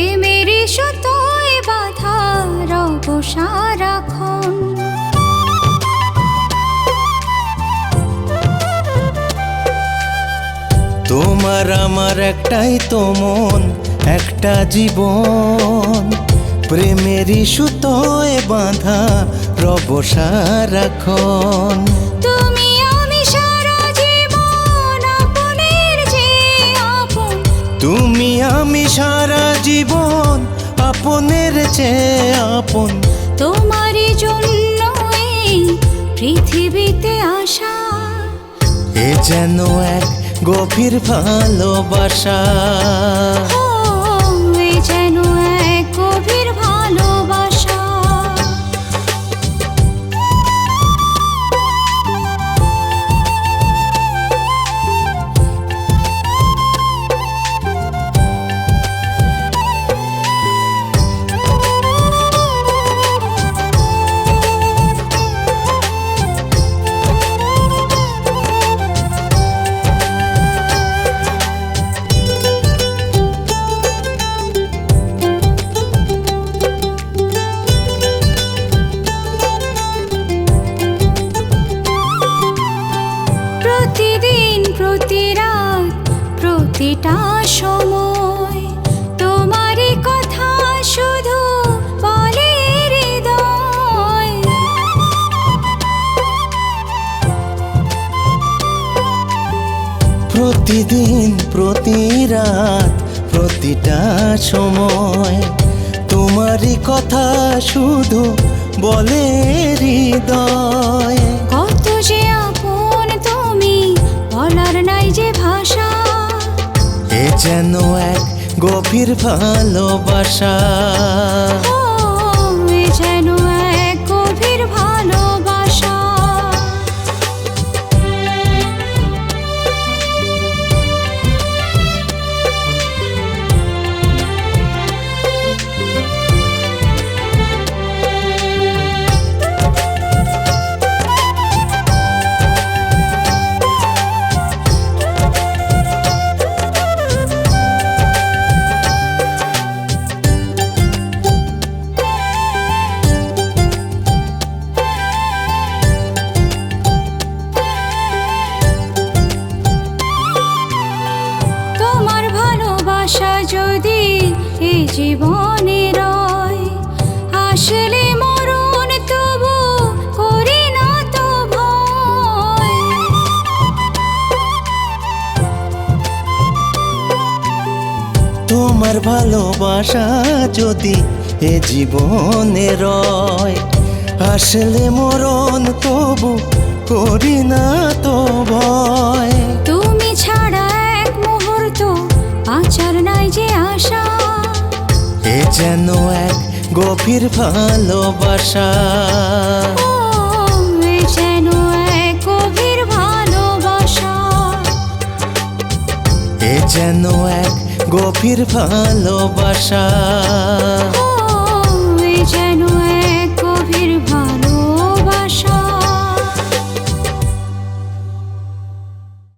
প্রেমের সুতোয় বাঁধা রব সারাক্ষণ। তোমার আমার একটাই তো মন, একটা জীবন, প্রেমেরই সুতোয় বাঁধা রব সারাক্ষণ। তুমি আমি সারা জীবন আপনের চেয়ে আপন, তুমি আমি সারা জীবন আপনের চেয়ে আপন। তোমারই জন্য এই পৃথিবীতে আসা, এ যেন এক গভীর ভালোবাসা। ও এ যেন এক গভীর ভালোবাসা। প্রতিদিন প্রতি রাত প্রতিটা সময় তোমারই কথা শুধু বলে হৃদয়। প্রতিদিন প্রতি রাত প্রতিটা সময় তোমারই কথা শুধু বলে হৃদয়। কত যে আপন তুমি বলার নাই যে ভাষা, এ যেন এক গভীর ভালোবাসা। ও এ যেন এক গভীর ভালোবাসা। তোমার ভালোবাসা যদি এ জীবনে রয়, আসলে মরণ তবু করি না তো ভয়। তোমার ভালোবাসা যদি এ জীবনে রয়, আসলে মরণ তবু করি না তো ভয়। তুমি ছাড়া এক মুহূর্ত বাঁচার নাই যে আশা, এ যেন এক গভীর ভালোবাসা। ও এ যেন এক গভীর ভালোবাসা। এ যেন এক গভীর ভালোবাসা। ও এ যেন